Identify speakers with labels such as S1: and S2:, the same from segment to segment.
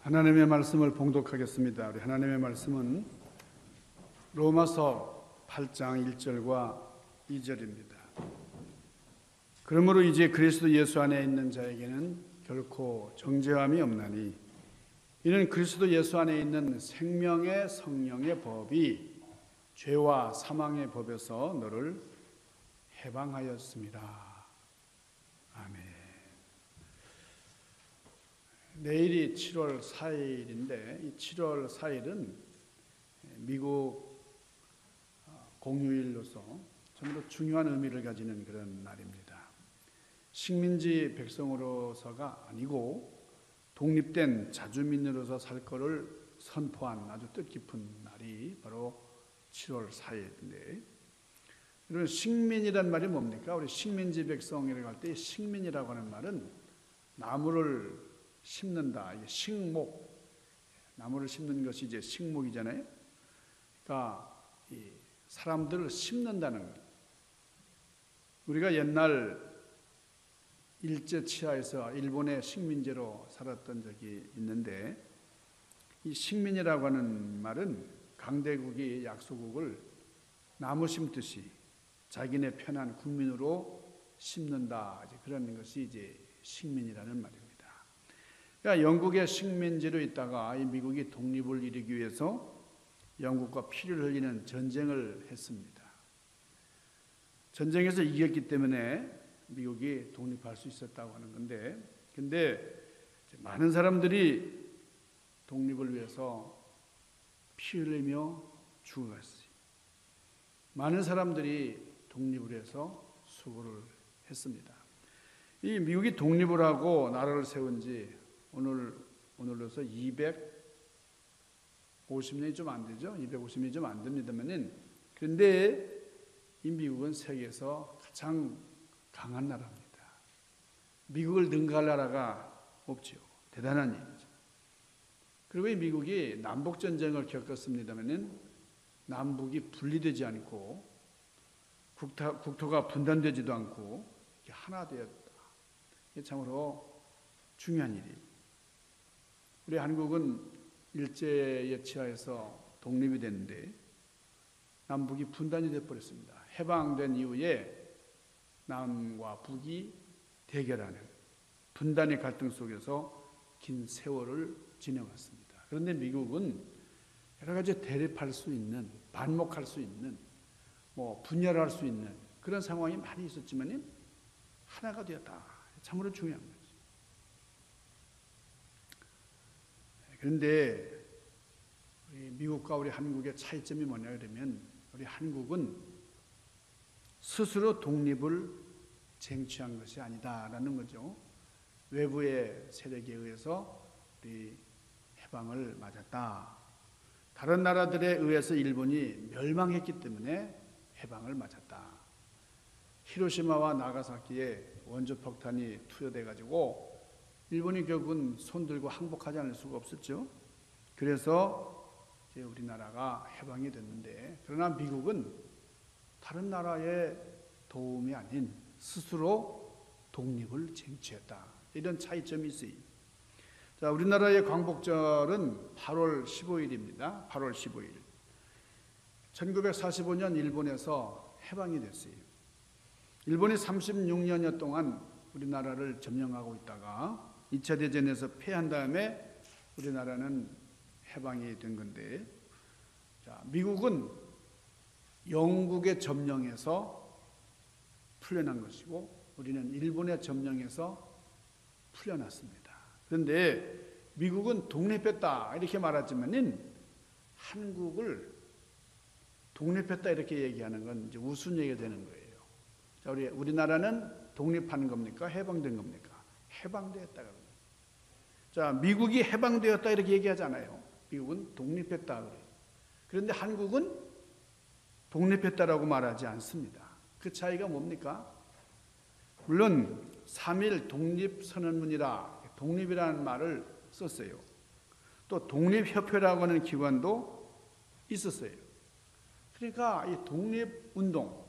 S1: 하나님의 말씀을 봉독하겠습니다. 우리 하나님의 말씀은 로마서 8장 1절과 2절입니다. 그러므로 이제 그리스도 예수 안에 있는 자에게는 결코 정죄함이 없나니 이는 그리스도 예수 안에 있는 생명의 성령의 법이 죄와 사망의 법에서 너를 해방하였습니다. 아멘. 내일이 7월 4일인데 이 7월 4일은 미국 공휴일로서 정말로 중요한 의미를 가지는 그런 날입니다. 식민지 백성으로서가 아니고 독립된 자주민으로서 살 것을 선포한 아주 뜻깊은 날이 바로 7월 4일인데, 이런 식민이란 말이 뭡니까? 우리 식민지 백성이라고 할 때 식민이라고 하는 말은 나무를 심는다. 이게 식목, 나무를 심는 것이 이제 식목이잖아요. 그러니까 이 사람들을 심는다는 것. 우리가 옛날 일제 치하에서 일본의 식민지로 살았던 적이 있는데, 이 식민이라고 하는 말은 강대국이 약소국을 나무 심듯이 자기네 편한 국민으로 심는다. 그런 것이 이제 식민이라는 말입니다. 그러니까 영국의 식민지로 있다가 이 미국이 독립을 이루기 위해서 영국과 피를 흘리는 전쟁을 했습니다. 전쟁에서 이겼기 때문에 미국이 독립할 수 있었다고 하는 건데, 근데 많은 사람들이 독립을 위해서 피 흘리며 죽어갔어요. 많은 사람들이 독립을 해서 수고를 했습니다. 이 미국이 독립을 하고 나라를 세운 지 오늘로서 250년이 좀 안 되죠. 250년이 좀 안 됩니다만은, 그런데 이 미국은 세계에서 가장 강한 나라입니다. 미국을 능가할 나라가 없지요. 대단한 일이죠. 그리고 이 미국이 남북 전쟁을 겪었습니다만은 남북이 분리되지 않고 국토가 분단되지도 않고 하나 되었다. 이게 참으로 중요한 일이에요. 우리 한국은 일제의 치하에서 독립이 됐는데 남북이 분단이 되어버렸습니다. 해방된 이후에 남과 북이 대결하는 분단의 갈등 속에서 긴 세월을 지내왔습니다. 그런데 미국은 여러 가지 대립할 수 있는, 반목할 수 있는, 분열할 수 있는 그런 상황이 많이 있었지만 하나가 되었다. 참으로 중요한 거죠. 그런데 우리 미국과 우리 한국의 차이점이 뭐냐 그러면, 우리 한국은 스스로 독립을 쟁취한 것이 아니다라는 거죠. 외부의 세력에 의해서 우리 해방을 맞았다. 다른 나라들에 의해서 일본이 멸망했기 때문에 해방을 맞았다. 히로시마와 나가사키에 원조폭탄이 투여돼 가지고 일본이 결국은 손들고 항복하지 않을 수가 없었죠. 그래서 이제 우리나라가 해방이 됐는데, 그러나 미국은 다른 나라의 도움이 아닌 스스로 독립을 쟁취했다. 이런 차이점이 있어요. 자, 우리나라의 광복절은 8월 15일입니다. 8월 15일. 1945년 일본에서 해방이 됐어요. 일본이 36년여 동안 우리나라를 점령하고 있다가 2차 대전에서 패한 다음에 우리나라는 해방이 된 건데, 자, 미국은 영국의 점령에서 풀려난 것이고 우리는 일본의 점령에서 풀려났습니다. 그런데 미국은 독립했다 이렇게 말하지만은 한국을 독립했다 이렇게 얘기하는 건 이제 우스운 얘기가 되는 거예요. 자, 우리나라는 독립한 겁니까? 해방된 겁니까? 해방되었다. 자, 미국이 해방되었다 이렇게 얘기하잖아요. 미국은 독립했다 그래요. 그런데 한국은 독립했다라고 말하지 않습니다. 그 차이가 뭡니까? 물론 3.1 독립선언문이라 독립이라는 말을 썼어요. 또 독립협회라고 하는 기관도 있었어요. 그러니까 이 독립운동,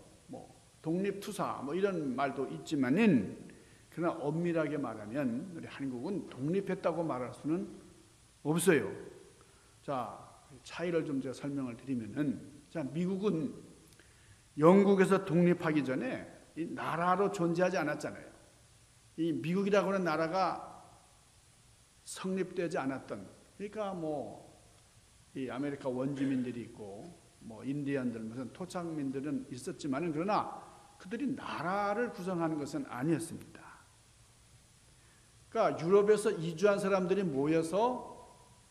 S1: 독립투사 이런 말도 있지만은, 그러나 엄밀하게 말하면 우리 한국은 독립했다고 말할 수는 없어요. 자, 차이를 좀 제가 설명을 드리면은, 자, 미국은 영국에서 독립하기 전에 이 나라로 존재하지 않았잖아요. 이 미국이라고 하는 나라가 성립되지 않았던, 그러니까 이 아메리카 원주민들이 있고 인디언들 무슨 토착민들은 있었지만, 그러나 그들이 나라를 구성하는 것은 아니었습니다. 그러니까 유럽에서 이주한 사람들이 모여서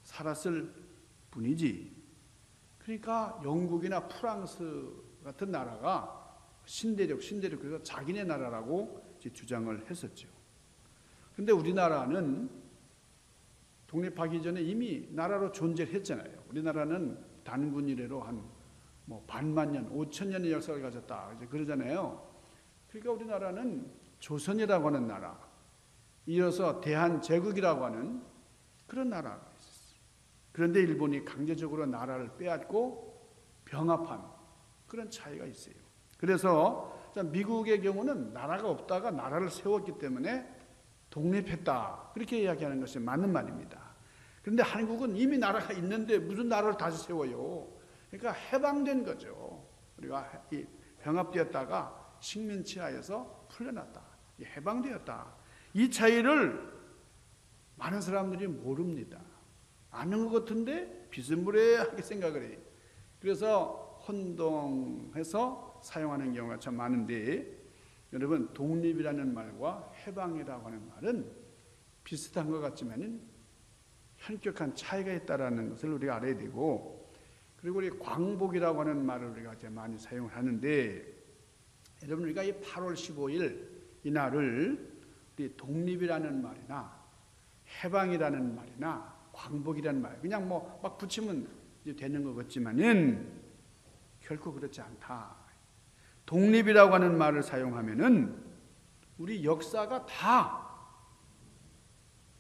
S1: 살았을 뿐이지. 그러니까 영국이나 프랑스 같은 나라가 신대륙 그래서 자기네 나라라고 주장을 했었죠. 그런데 우리나라는 독립하기 전에 이미 나라로 존재를 했잖아요. 우리나라는 단군 이래로 한 반만 년, 5,000년의 역사를 가졌다 이제 그러잖아요. 그러니까 우리나라는 조선이라고 하는 나라, 이어서 대한제국이라고 하는 그런 나라가 있었어요. 그런데 일본이 강제적으로 나라를 빼앗고 병합한 그런 차이가 있어요. 그래서 미국의 경우는 나라가 없다가 나라를 세웠기 때문에 독립했다, 그렇게 이야기하는 것이 맞는 말입니다. 그런데 한국은 이미 나라가 있는데 무슨 나라를 다시 세워요? 그러니까 해방된 거죠. 우리가 병합되었다가 식민지하에서 풀려났다, 해방되었다. 이 차이를 많은 사람들이 모릅니다. 아는 것 같은데 비스무리하게 생각을 해요. 그래서 혼동해서 사용하는 경우가 참 많은데, 여러분, 독립이라는 말과 해방이라고 하는 말은 비슷한 것 같지만 현격한 차이가 있다는 것을 우리가 알아야 되고, 그리고 우리 광복이라고 하는 말을 우리가 이제 많이 사용을 하는데, 여러분, 우리가 이 8월 15일 이날을 우리 독립이라는 말이나 해방이라는 말이나 광복이라는 말 그냥 막 붙이면 이제 되는 것 같지만은 결코 그렇지 않다. 독립이라고 하는 말을 사용하면은 우리 역사가 다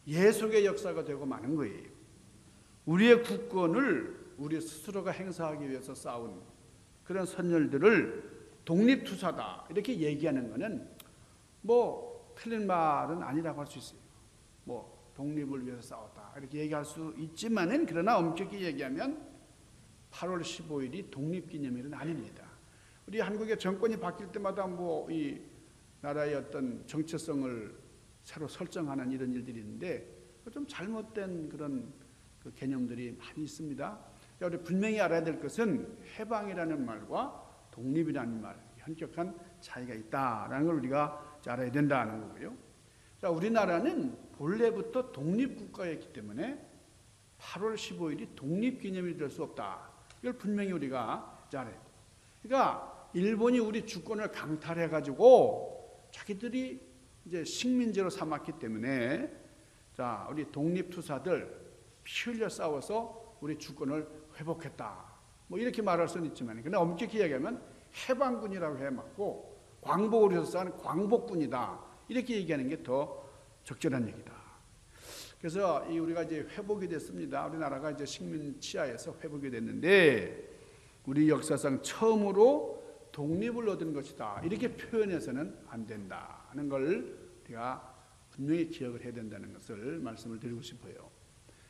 S1: 예속의 역사가 되고 마는 거예요. 우리의 국권을 우리 스스로가 행사하기 위해서 싸운 그런 선열들을 독립투사다 이렇게 얘기하는 것은 틀린 말은 아니라고 할 수 있어요. 독립을 위해서 싸웠다 이렇게 얘기할 수 있지만은, 그러나 엄격히 얘기하면 8월 15일이 독립기념일은 아닙니다. 우리 한국의 정권이 바뀔 때마다 이 나라의 어떤 정체성을 새로 설정하는 이런 일들이 있는데 좀 잘못된 그런 개념들이 많이 있습니다. 우리 분명히 알아야 될 것은 해방이라는 말과 독립이라는 말, 현격한 차이가 있다라는 걸 우리가 알아야 된다는 거고요. 자, 우리나라는 본래부터 독립국가였기 때문에 8월 15일이 독립기념일이 될 수 없다. 이걸 분명히 우리가 알아야 돼요. 그러니까 일본이 우리 주권을 강탈해가지고 자기들이 이제 식민지로 삼았기 때문에, 자, 우리 독립투사들 피 흘려 싸워서 우리 주권을 회복했다. 이렇게 말할 수는 있지만, 그러나 엄격히 얘기하면 해방군이라고 해맞고 광복을 위해서 싸우는 광복군이다. 이렇게 얘기하는 게 더 적절한 얘기다. 그래서 우리가 이제 회복이 됐습니다. 우리나라가 이제 식민 치하에서 회복이 됐는데 우리 역사상 처음으로 독립을 얻은 것이다. 이렇게 표현해서는 안 된다는 걸 우리가 분명히 기억을 해야 된다는 것을 말씀을 드리고 싶어요.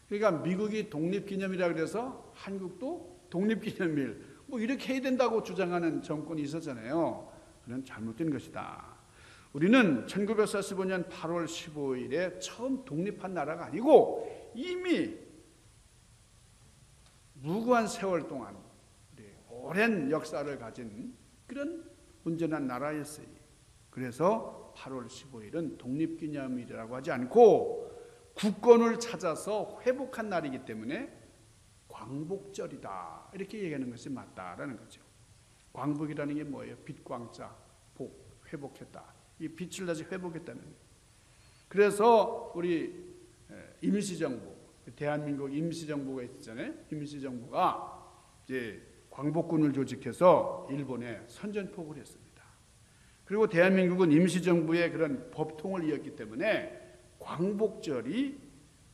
S1: 그러니까 미국이 독립기념일이라 그래서 한국도 독립기념일 이렇게 해야 된다고 주장하는 정권이 있었잖아요. 그건 잘못된 것이다. 우리는 1945년 8월 15일에 처음 독립한 나라가 아니고 이미 무구한 세월 동안 오랜 역사를 가진 그런 온전한 나라였어요. 그래서 8월 15일은 독립기념일이라고 하지 않고 국권을 찾아서 회복한 날이기 때문에 광복절이다. 이렇게 얘기하는 것이 맞다라는 거죠. 광복이라는 게 뭐예요? 빛광자, 복, 회복했다. 이 빛을 다시 회복했다는 거예요. 그래서 우리 임시정부, 대한민국 임시정부가 있었잖아요. 임시정부가 이제 광복군을 조직해서 일본에 선전포고를 했습니다. 그리고 대한민국은 임시정부의 그런 법통을 이었기 때문에 광복절이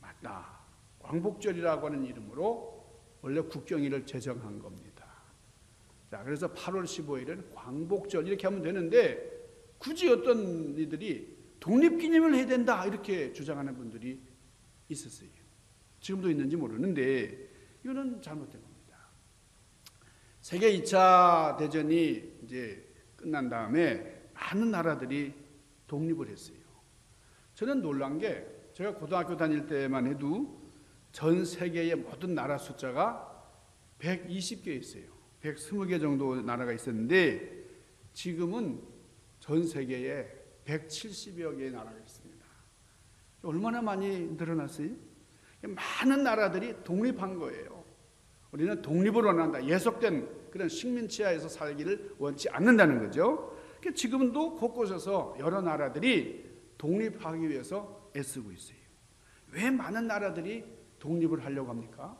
S1: 맞다. 광복절이라고 하는 이름으로 원래 국경일을 제정한 겁니다. 자, 그래서 8월 15일은 광복절 이렇게 하면 되는데 굳이 어떤 이들이 독립기념을 해야 된다 이렇게 주장하는 분들이 있었어요. 지금도 있는지 모르는데 이거는 잘못된 겁니다. 세계 2차 대전이 이제 끝난 다음에 많은 나라들이 독립을 했어요. 저는 놀란 게 제가 고등학교 다닐 때만 해도 전 세계의 모든 나라 숫자가 120개 있어요. 120개 정도 나라가 있었는데 지금은 전 세계에 170여 개의 나라가 있습니다. 얼마나 많이 늘어났어요? 많은 나라들이 독립한 거예요. 우리는 독립을 원한다. 예속된 그런 식민지하에서 살기를 원치 않는다는 거죠. 지금도 곳곳에서 여러 나라들이 독립하기 위해서 애쓰고 있어요. 왜 많은 나라들이 독립을 하려고 합니까?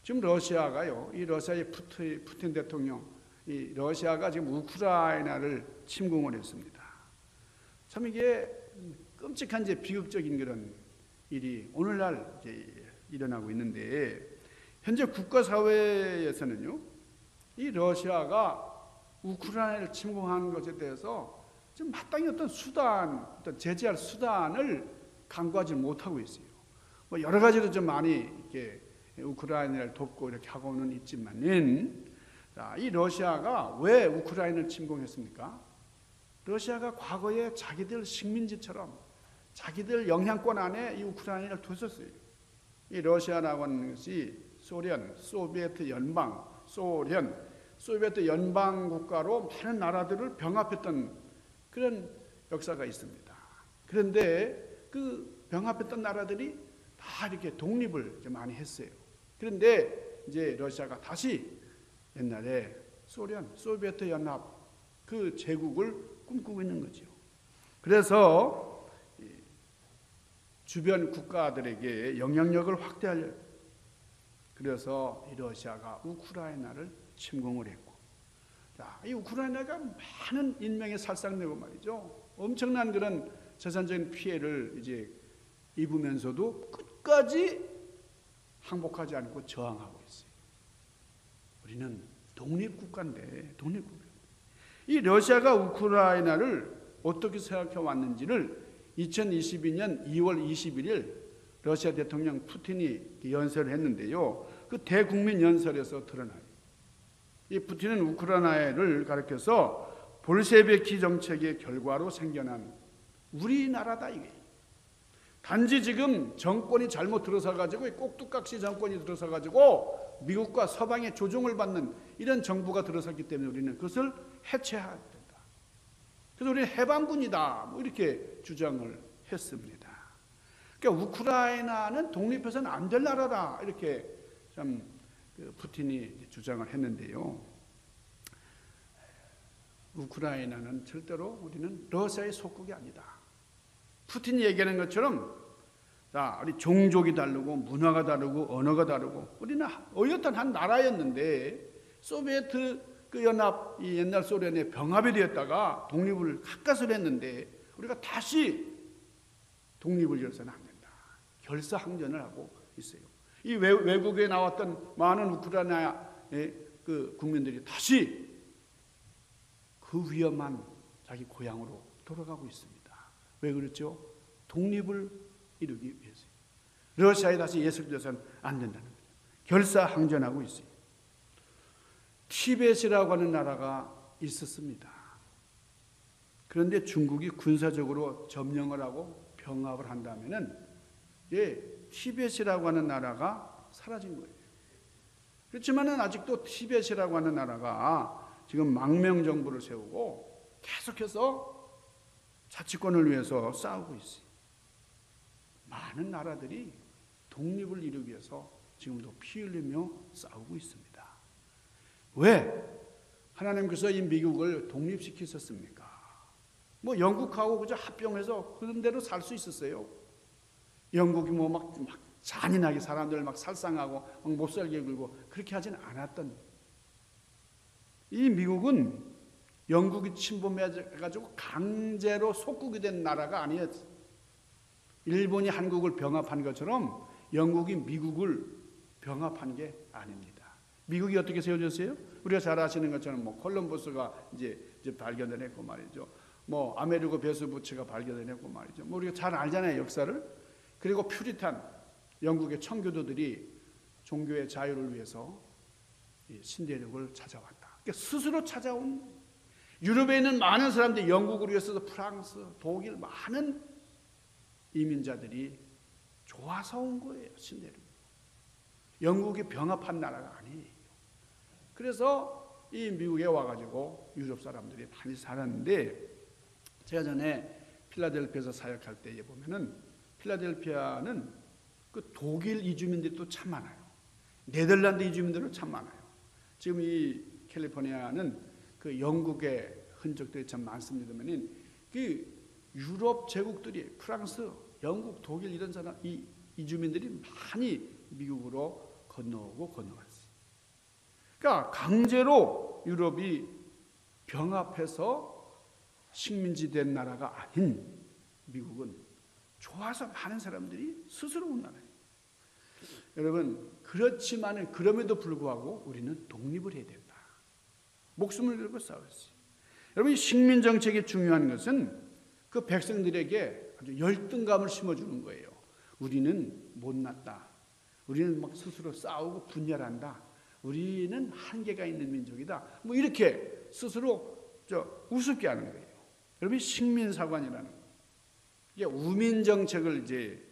S1: 지금 러시아가요, 이 러시아의 푸틴 대통령, 이 러시아가 지금 우크라이나를 침공을 했습니다. 참 이게 끔찍한 이제 비극적인 그런 일이 오늘날 이제 일어나고 있는데, 현재 국가사회에서는요, 이 러시아가 우크라이나를 침공한 것에 대해서 좀 마땅히 어떤 제재할 수단을 강구하지 못하고 있어요. 뭐 여러 가지로 좀 많이 이렇게 우크라이나를 돕고 이렇게 하고는 있지만은, 이 러시아가 왜 우크라이나를 침공했습니까? 러시아가 과거에 자기들 식민지처럼 자기들 영향권 안에 이 우크라이나를 뒀었어요. 이 러시아라고 하는 것이 소비에트 연방 국가로 많은 나라들을 병합했던 그런 역사가 있습니다. 그런데 그 병합했던 나라들이 다 이렇게 독립을 많이 했어요. 그런데 이제 러시아가 다시 옛날에 소비에트 연합 그 제국을 꿈꾸고 있는 거죠. 그래서 주변 국가들에게 영향력을 확대하려, 그래서 이 러시아가 우크라이나를 침공을 했고, 이 우크라이나가 많은 인명이 살상되고 말이죠. 엄청난 그런 재산적인 피해를 이제 입으면서도 끝까지 항복하지 않고 저항하고 있어요. 우리는 독립국가인데, 이 러시아가 우크라이나를 어떻게 생각해 왔는지를 2022년 2월 21일 러시아 대통령 푸틴이 연설을 했는데요. 그 대국민 연설에서 드러나요. 이 푸틴은 우크라이나를 가리켜서 볼셰비키 정책의 결과로 생겨난 우리나라다 이게. 단지 지금 정권이 잘못 들어서가지고 꼭두각시 정권이 들어서가지고 미국과 서방의 조종을 받는 이런 정부가 들어섰기 때문에 우리는 그것을 해체해야 된다. 그래서 우리는 해방군이다. 뭐 이렇게 주장을 했습니다. 그러니까 우크라이나는 독립해서는 안 될 나라다. 이렇게 참 푸틴이 주장을 했는데요. 우크라이나는 절대로 우리는 러시아의 속국이 아니다. 푸틴이 얘기하는 것처럼 우리 종족이 다르고 문화가 다르고 언어가 다르고 우리는 어엿한 한 나라였는데 소비에트 그 연합, 이 옛날 소련의 병합이 되었다가 독립을 가까스로 했는데 우리가 다시 독립을 위해서는 안 된다. 결사항전을 하고 있어요. 이 외국에 나왔던 많은 우크라이나의 그 국민들이 다시 그 위험한 자기 고향으로 돌아가고 있습니다. 왜 그렇죠? 독립을 이루기 위해서. 러시아에 다시 예속돼서는 안 된다는 거죠. 결사항전하고 있어요. 티벳이라고 하는 나라가 있었습니다. 그런데 중국이 군사적으로 점령을 하고 병합을 한다면은 티벳이라고 하는 나라가 사라진 거예요. 그렇지만은 아직도 티벳이라고 하는 나라가 지금 망명 정부를 세우고 계속해서 자치권을 위해서 싸우고 있어요. 많은 나라들이 독립을 이루기 위해서 지금도 피 흘리며 싸우고 있습니다. 왜 하나님께서 이 미국을 독립시키셨습니까? 뭐 영국하고 그저 합병해서 그런 대로 살 수 있었어요. 영국이 뭐 막 잔인하게 사람들 막 살상하고 막 못살게 굴고 그렇게 하지는 않았던, 이 미국은 영국이 침범해가지고 강제로 속국이 된 나라가 아니었어요. 일본이 한국을 병합한 것처럼 영국이 미국을 병합한 게 아닙니다. 미국이 어떻게 세워졌어요? 우리가 잘 아시는 것처럼 뭐 콜럼버스가 이제 발견을 했고 말이죠. 뭐 아메리고 베스부치가 발견을 했고 말이죠. 뭐 우리가 잘 알잖아요, 역사를. 그리고 퓨리탄, 영국의 청교도들이 종교의 자유를 위해서 신대륙을 찾아왔다. 그러니까 스스로 찾아온, 유럽에 있는 많은 사람들이 영국을 위해서 프랑스, 독일 많은 이민자들이 좋아서 온 거예요. 신대륙. 영국이 병합한 나라가 아니에요. 그래서 이 미국에 와가지고 유럽 사람들이 많이 살았는데, 제가 전에 필라델피아에서 사역할 때에 보면은 필라델피아는 그 독일 이주민들이 또 참 많아요. 네덜란드 이주민들은 참 많아요. 지금 이 캘리포니아는 그 영국의 흔적들이 참 많습니다만, 그 유럽 제국들이 프랑스, 영국, 독일 이런 사람, 이 이주민들이 많이 미국으로 건너왔어요. 그러니까 강제로 유럽이 병합해서 식민지 된 나라가 아닌 미국은 좋아서 많은 사람들이 스스로 온 나라예요. 여러분, 그렇지만 그럼에도 불구하고 우리는 독립을 해야 된다. 목숨을 걸고 싸웠어요. 여러분, 이 식민 정책이 중요한 것은 그 백성들에게 아주 열등감을 심어주는 거예요. 우리는 못났다. 우리는 막 스스로 싸우고 분열한다. 우리는 한계가 있는 민족이다. 뭐 이렇게 스스로 우습게 하는 거예요. 여러분, 식민사관이라는 거. 이게 우민 정책을 이제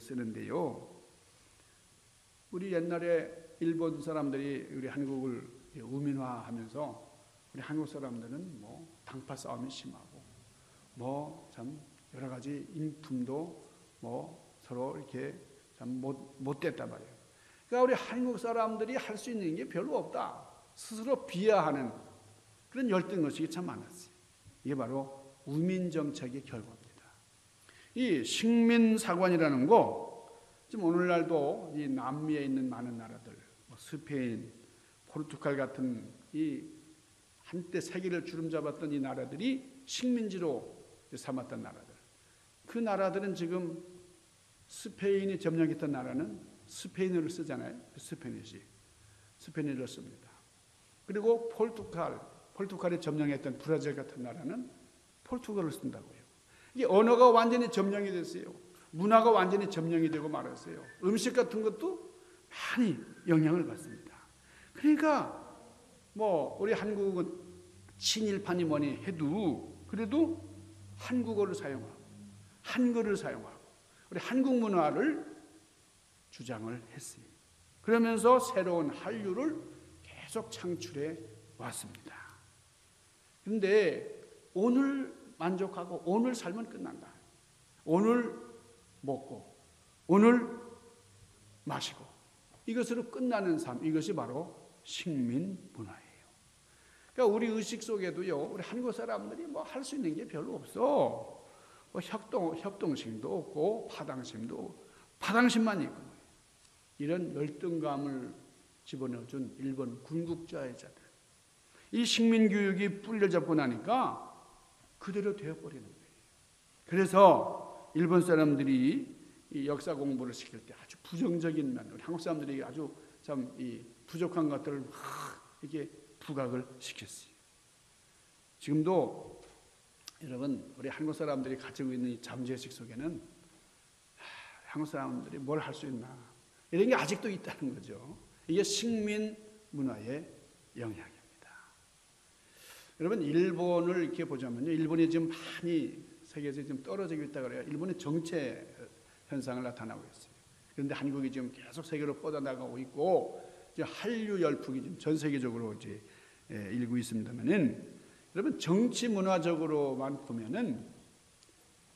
S1: 쓰는데요. 우리 옛날에 일본 사람들이 우리 한국을 우민화하면서 우리 한국 사람들은 뭐 당파 싸움이 심하고 뭐 참 여러 가지 인품도 뭐 서로 이렇게 참 못됐단 말이에요. 그러니까 우리 한국 사람들이 할 수 있는 게 별로 없다. 스스로 비하하는 그런 열등의식이 참 많았어요. 이게 바로 우민 정책의 결과입니다. 이 식민사관이라는 거, 지금 오늘날도 이 남미에 있는 많은 나라들, 뭐 스페인, 포르투갈 같은 이 한때 세계를 주름잡았던 이 나라들이 식민지로 삼았던 나라들. 그 나라들은 지금 스페인이 점령했던 나라는 스페인어를 쓰잖아요. 스페인어를 씁니다. 그리고 포르투갈이 점령했던 브라질 같은 나라는 포르투갈을 쓴다고요. 이게 언어가 완전히 점령이 됐어요. 문화가 완전히 점령이 되고 말았어요. 음식 같은 것도 많이 영향을 받습니다. 그러니까 뭐 우리 한국은 친일파니 뭐니 해도 그래도 한국어를 사용하고 한글을 사용하고 우리 한국 문화를 주장을 했어요. 그러면서 새로운 한류를 계속 창출해 왔습니다. 그런데 오늘 만족하고 오늘 살면 끝난다. 오늘 먹고 오늘 마시고 이것으로 끝나는 삶, 이것이 바로 식민 문화예요. 그러니까 우리 의식 속에도요, 우리 한국 사람들이 뭐 할 수 있는 게 별로 없어. 뭐 협동심도 없고 파당심만 있고 이런 열등감을 집어넣어준 일본 군국주의자들. 이 식민교육이 뿌려잡고 나니까 그대로 되어버리는 거예요. 그래서 일본 사람들이 이 역사 공부를 시킬 때 아주 부정적인 면, 우리 한국 사람들이 아주 참 이 부족한 것들을 막 이렇게 부각을 시켰어요. 지금도 여러분, 우리 한국 사람들이 가지고 있는 이 잠재의식 속에는 한국 사람들이 뭘 할 수 있나 이런 게 아직도 있다는 거죠. 이게 식민 문화의 영향입니다. 여러분, 일본을 이렇게 보자면요, 일본이 지금 많이 세계에서 지금 떨어지고 있다 그래요. 일본의 정체 현상을 나타나고 있어요. 그런데 한국이 지금 계속 세계로 뻗어나가고 있고, 이제 한류 열풍이 지금 전 세계적으로 이제 일고 있습니다만은, 여러분 정치 문화적으로만 보면은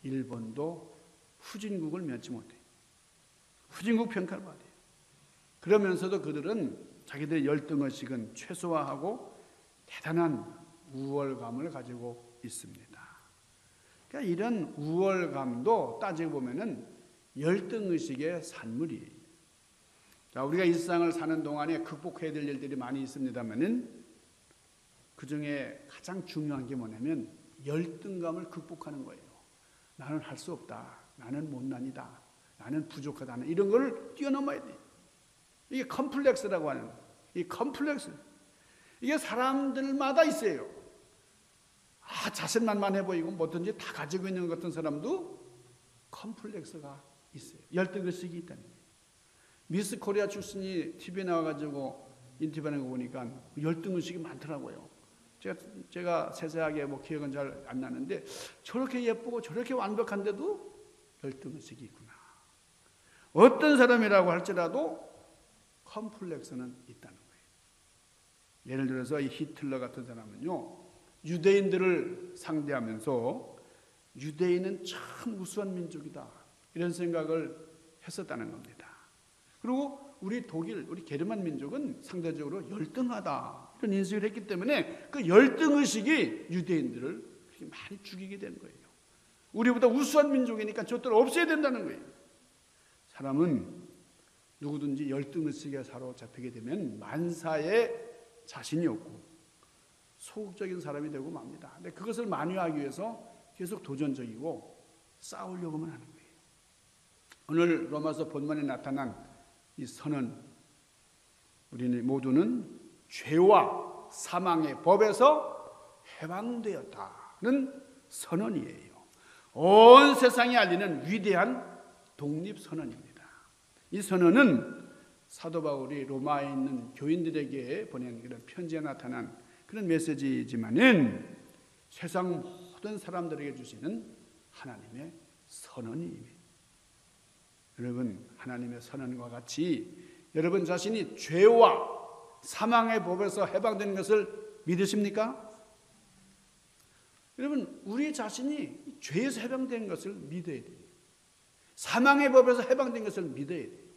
S1: 일본도 후진국을 면치 못해요. 후진국 평가를 받아요. 그러면서도 그들은 자기들의 열등의식은 최소화하고 대단한 우월감을 가지고 있습니다. 그러니까 이런 우월감도 따지고 보면은 열등의식의 산물이에요. 자, 우리가 일상을 사는 동안에 극복해야 될 일들이 많이 있습니다만은 그 중에 가장 중요한 게 뭐냐면 열등감을 극복하는 거예요. 나는 할 수 없다. 나는 못난이다. 나는 부족하다. 이런 걸 뛰어넘어야 돼요. 이게 컴플렉스라고 하는 거예요. 이 컴플렉스. 이게 사람들마다 있어요. 자신만만해 보이고 뭐든지 다 가지고 있는 것 같은 사람도 컴플렉스가 있어요. 열등의식이 있다는 거예요. 미스 코리아 출신이 TV에 나와가지고 인터뷰하는 거 보니까 열등의식이 많더라고요. 제가 세세하게 뭐 기억은 잘 안 나는데 저렇게 예쁘고 저렇게 완벽한데도 열등의식이 있구나. 어떤 사람이라고 할지라도 컴플렉스는 있다는 거예요. 예를 들어서 이 히틀러 같은 사람은요, 유대인들을 상대하면서 유대인은 참 우수한 민족이다, 이런 생각을 했었다는 겁니다. 그리고 우리 독일, 우리 게르만 민족은 상대적으로 열등하다, 이런 인식을 했기 때문에 그 열등의식이 유대인들을 그렇게 많이 죽이게 되는 거예요. 우리보다 우수한 민족이니까 저들을 없애야 된다는 거예요. 사람은 누구든지 열등의식에 사로잡히게 되면 만사에 자신이 없고 소극적인 사람이 되고 맙니다. 근데 그것을 만회하기 위해서 계속 도전적이고 싸우려고만 하는 거예요. 오늘 로마서 본문에 나타난 이 선언, 우리는 모두는 죄와 사망의 법에서 해방되었다는 선언이에요. 온 세상에 알리는 위대한 독립선언입니다. 이 선언은 사도 바울이 로마에 있는 교인들에게 보낸 그런 편지에 나타난 그런 메시지이지만은 세상 모든 사람들에게 주시는 하나님의 선언입니다. 여러분, 하나님의 선언과 같이 여러분 자신이 죄와 사망의 법에서 해방되는 것을 믿으십니까? 여러분, 우리 자신이 죄에서 해방된 것을 믿어야 돼요. 사망의 법에서 해방된 것을 믿어야 돼요.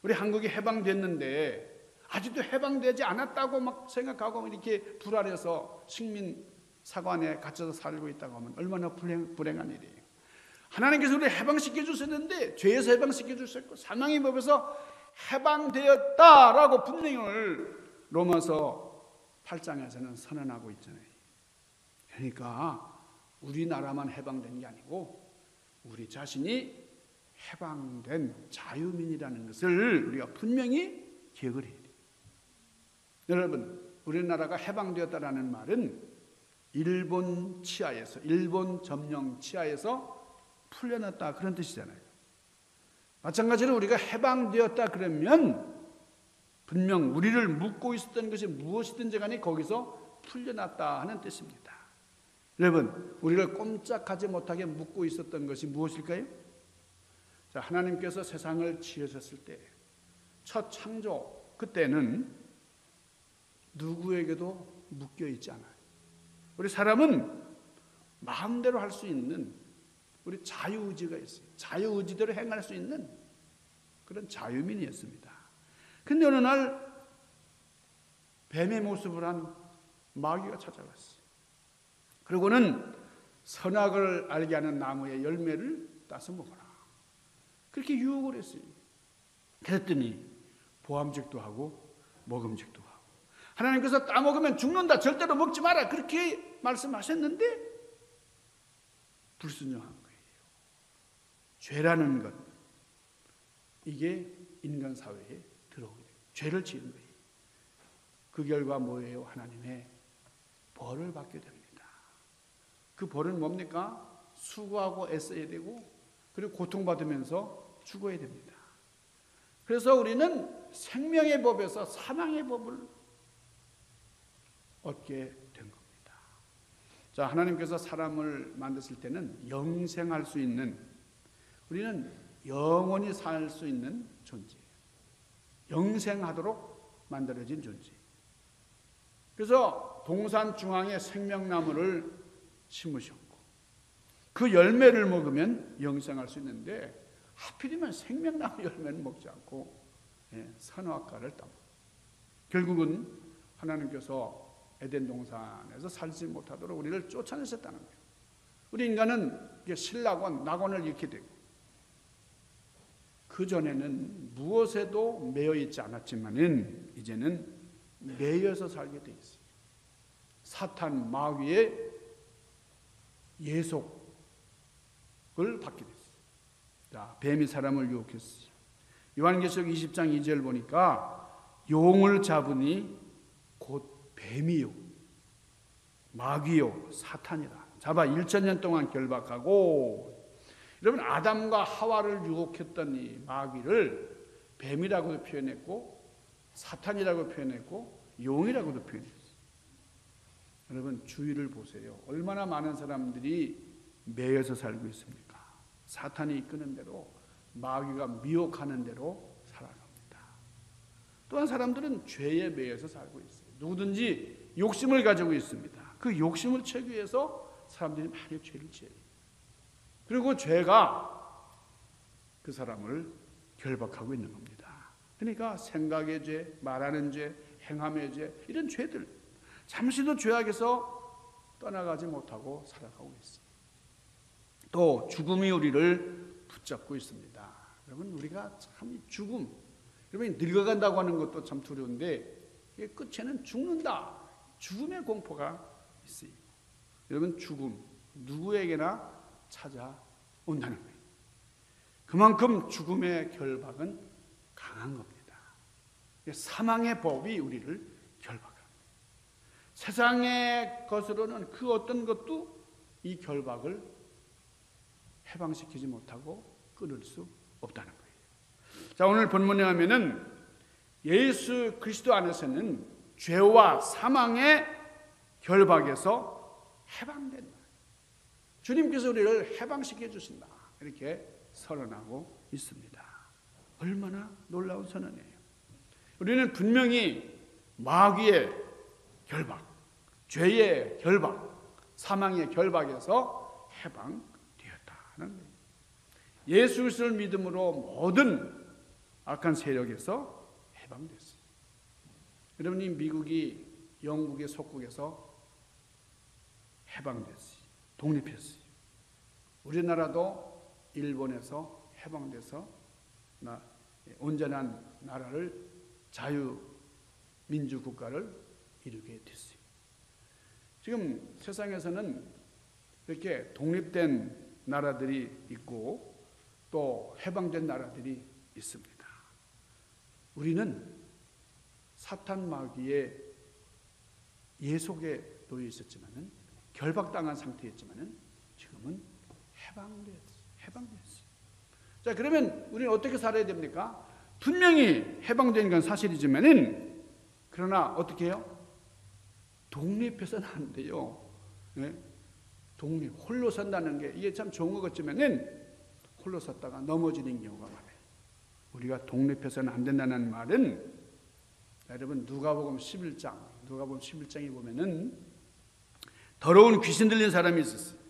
S1: 우리 한국이 해방됐는데 아직도 해방되지 않았다고 막 생각하고 이렇게 불안해서 식민 사관에 갇혀서 살고 있다고 하면 얼마나 불행한 일이에요. 하나님께서 우리를 해방시켜 주셨는데 죄에서 해방시켜 주셨고 사망의 법에서 해방되었다라고 분명히 오늘 로마서 8장에서는 선언하고 있잖아요. 그러니까 우리나라만 해방된 게 아니고 우리 자신이 해방된 자유민이라는 것을 우리가 분명히 기억을 해야 돼요. 여러분, 우리나라가 해방되었다라는 말은 일본 치하에서, 일본 점령 치하에서 풀려났다, 그런 뜻이잖아요. 마찬가지로 우리가 해방되었다 그러면 분명 우리를 묶고 있었던 것이 무엇이든지 간에 거기서 풀려났다 하는 뜻입니다. 여러분, 우리를 꼼짝하지 못하게 묶고 있었던 것이 무엇일까요? 자, 하나님께서 세상을 지으셨을 때 첫 창조, 그때는 누구에게도 묶여 있지 않아요. 우리 사람은 마음대로 할 수 있는 우리 자유의지가 있어요. 자유의지대로 행할 수 있는 그런 자유민이었습니다. 근데 어느 날 뱀의 모습을 한 마귀가 찾아왔어요. 그리고는 선악을 알게 하는 나무의 열매를 따서 먹어라, 그렇게 유혹을 했어요. 그랬더니 보암직도 하고 먹음직도 하고, 하나님께서 따먹으면 죽는다, 절대로 먹지 마라, 그렇게 말씀하셨는데 불순종한 거예요. 죄라는 것, 이게 인간 사회에 들어오게 돼요. 죄를 지은 거예요. 그 결과 뭐예요? 하나님의 벌을 받게 됩니다. 그 벌은 뭡니까? 수고하고 애써야 되고 그리고 고통받으면서 죽어야 됩니다. 그래서 우리는 생명의 법에서 사망의 법을 얻게 된 겁니다. 자, 하나님께서 사람을 만드실 때는 영생할 수 있는, 우리는 영원히 살 수 있는 존재예요. 영생하도록 만들어진 존재. 그래서 동산 중앙에 생명나무를 심으셨고 그 열매를 먹으면 영생할 수 있는데 하필이면 생명나무 열매는 먹지 않고 선악과를 따먹어요. 결국은 하나님께서 에덴 동산에서 살지 못하도록 우리를 쫓아내셨다는 거예요. 우리 인간은 신라곤, 낙원을 잃게 되고 그전에는 무엇에도 매여 있지 않았지만은 이제는 매여서 살게 돼 있어요. 사탄 마귀의 예속을 받게 됐어요. 자, 뱀이 사람을 유혹했어요. 요한계시록 20장 2절 보니까 용을 잡으니 곧 뱀이요 마귀요 사탄이라 잡아 1000년 동안 결박하고, 여러분 아담과 하와를 유혹했던 이 마귀를 뱀이라고도 표현했고 사탄이라고 표현했고 용이라고도 표현했어요. 여러분 주위를 보세요. 얼마나 많은 사람들이 매여서 살고 있습니까? 사탄이 이끄는 대로, 마귀가 미혹하는 대로 살아갑니다. 또한 사람들은 죄에 매여서 살고 있어요. 누구든지 욕심을 가지고 있습니다. 그 욕심을 채우기 위해서 사람들이 많이 죄를 지어요. 그리고 죄가 그 사람을 결박하고 있는 겁니다. 그러니까 생각의 죄, 말하는 죄, 행함의 죄, 이런 죄들, 잠시도 죄악에서 떠나가지 못하고 살아가고 있어요. 또 죽음이 우리를 붙잡고 있습니다. 여러분 우리가 참 죽음, 여러분 늙어간다고 하는 것도 참 두려운데 끝에는 죽는다. 죽음의 공포가 있어요. 여러분 죽음 누구에게나 찾아온다는 거예요. 그만큼 죽음의 결박은 강한 겁니다. 사망의 법이 우리를 결박합니다. 세상의 것으로는 그 어떤 것도 이 결박을 해방시키지 못하고 끊을 수 없다는 거예요. 자, 오늘 본문에 하면은 예수 그리스도 안에서는 죄와 사망의 결박에서 해방된 말. 주님께서 우리를 해방시켜 주신다. 이렇게 선언하고 있습니다. 얼마나 놀라운 선언이에요. 우리는 분명히 마귀의 결박, 죄의 결박, 사망의 결박에서 해방되었다는 거예요. 예수 그리스도를 믿음으로 모든 악한 세력에서 해방됐어요. 여러분이 미국이 영국의 속국에서 해방됐어요. 독립했어요. 우리나라도 일본에서 해방돼서 온전한 나라를 자유민주국가를 이루게 됐어요. 지금 세상에서는 이렇게 독립된 나라들이 있고 또 해방된 나라들이 있습니다. 우리는 사탄 마귀의 예속에 놓여 있었지만은 결박당한 상태였지만은 지금은 해방됐어요. 자, 그러면 우리는 어떻게 살아야 됩니까? 분명히 해방된 건 사실이지만은 그러나 어떻게 해요? 독립해서는 안 돼요. 네? 홀로 산다는 게 이게 참 좋은 것 같지만은 홀로 섰다가 넘어지는 경우가 많아요. 우리가 독립해서는 안 된다는 말은 여러분 누가복음 11장에 보면은 더러운 귀신 들린 사람이 있었어요.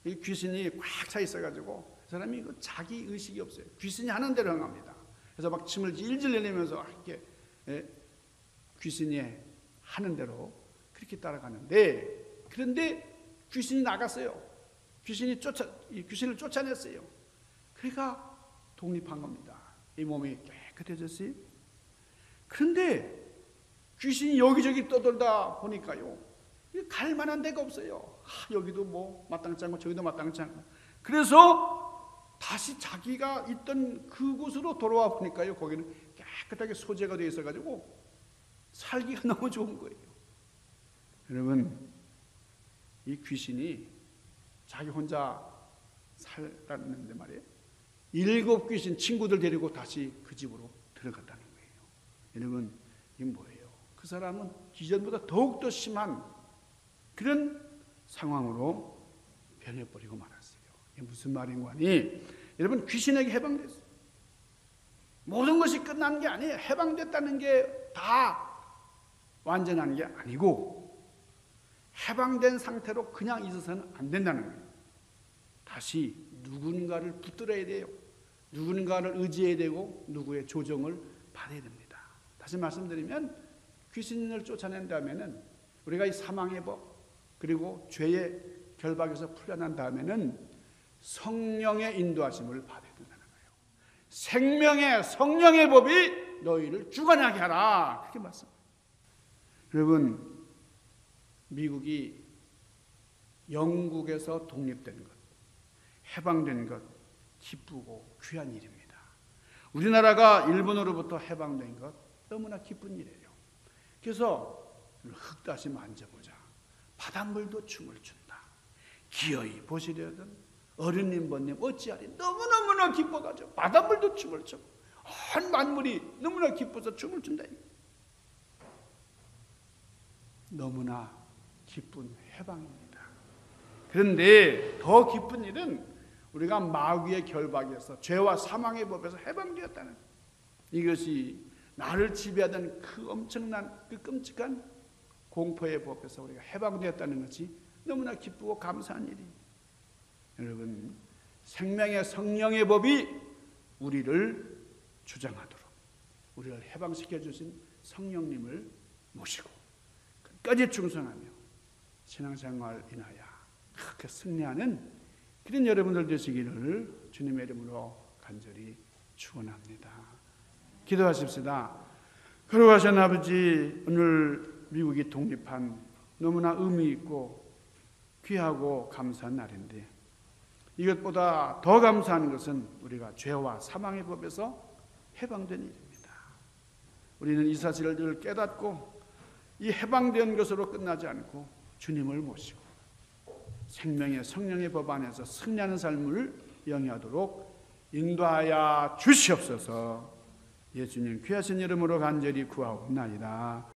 S1: 이 귀신이 꽉 차 있어가지고 그 사람이 자기 의식이 없어요. 귀신이 하는 대로 행합니다. 그래서 막 침을 질질 내리면서 이렇게 귀신이 하는 대로 그렇게 따라가는데 그런데 귀신이 나갔어요. 귀신을 쫓아냈어요. 그러니까 독립한 겁니다. 이 몸이 깨끗해졌어요. 그런데 귀신이 여기저기 떠돌다 보니까요. 갈 만한 데가 없어요. 여기도 뭐 마땅치 않고 저기도 마땅치 않고. 그래서 다시 자기가 있던 그곳으로 돌아와 보니까요. 거기는 깨끗하게 소재가 되어 있어가지고 살기가 너무 좋은 거예요. 여러분 이 귀신이 자기 혼자 살았는데 말이에요. 7 귀신 친구들 데리고 다시 그 집으로 들어갔다는 거예요. 여러분 이게 뭐예요? 그 사람은 기존보다 더욱더 심한 그런 상황으로 변해버리고 말았어요. 이게 무슨 말인고 하니 여러분 귀신에게 해방됐어요. 모든 것이 끝난 게 아니에요. 해방됐다는 게 다 완전한 게 아니고 해방된 상태로 그냥 있어서는 안 된다는 거예요. 다시 누군가를 붙들어야 돼요. 누군가를 의지해야 되고 누구의 조정을 받아야 됩니다. 다시 말씀드리면 귀신을 쫓아낸 다음에는 우리가 이 사망의 법 그리고 죄의 결박에서 풀려난 다음에는 성령의 인도하심을 받아야 된다는 거예요. 생명의 성령의 법이 너희를 주관하게 하라. 그렇게 말씀합니다. 여러분 미국이 영국에서 독립된 것, 해방된 것 기쁘고 귀한 일입니다. 우리나라가 일본으로부터 해방된 것 너무나 기쁜 일이에요. 그래서 흙 다시 만져보자. 바닷물도 춤을 춘다. 기어이 보시려던 어른님 번님 어찌하리 너무너무나 기뻐가지고 바닷물도 춤을 춰. 온 만물이 너무나 기뻐서 춤을 춘다. 너무나 기쁜 해방입니다. 그런데 더 기쁜 일은 우리가 마귀의 결박에서 죄와 사망의 법에서 해방되었다는, 이것이 나를 지배하던 그 엄청난 그 끔찍한 공포의 법에서 우리가 해방되었다는 것이 너무나 기쁘고 감사한 일입니다. 여러분, 생명의 성령의 법이 우리를 주장하도록 우리를 해방시켜 주신 성령님을 모시고 끝까지 충성하며 신앙생활 인하여 그렇게 승리하는 그런 여러분들 되시기를 주님의 이름으로 간절히 축원합니다. 기도하십시다. 거룩하신 아버지, 오늘 미국이 독립한 너무나 의미 있고 귀하고 감사한 날인데, 이것보다 더 감사한 것은 우리가 죄와 사망의 법에서 해방된 일입니다. 우리는 이 사실을 늘 깨닫고 이 해방된 것으로 끝나지 않고 주님을 모시고 생명의 성령의 법 안에서 승리하는 삶을 영위하도록 인도하여 주시옵소서. 예수님 귀하신 이름으로 간절히 구하옵나이다.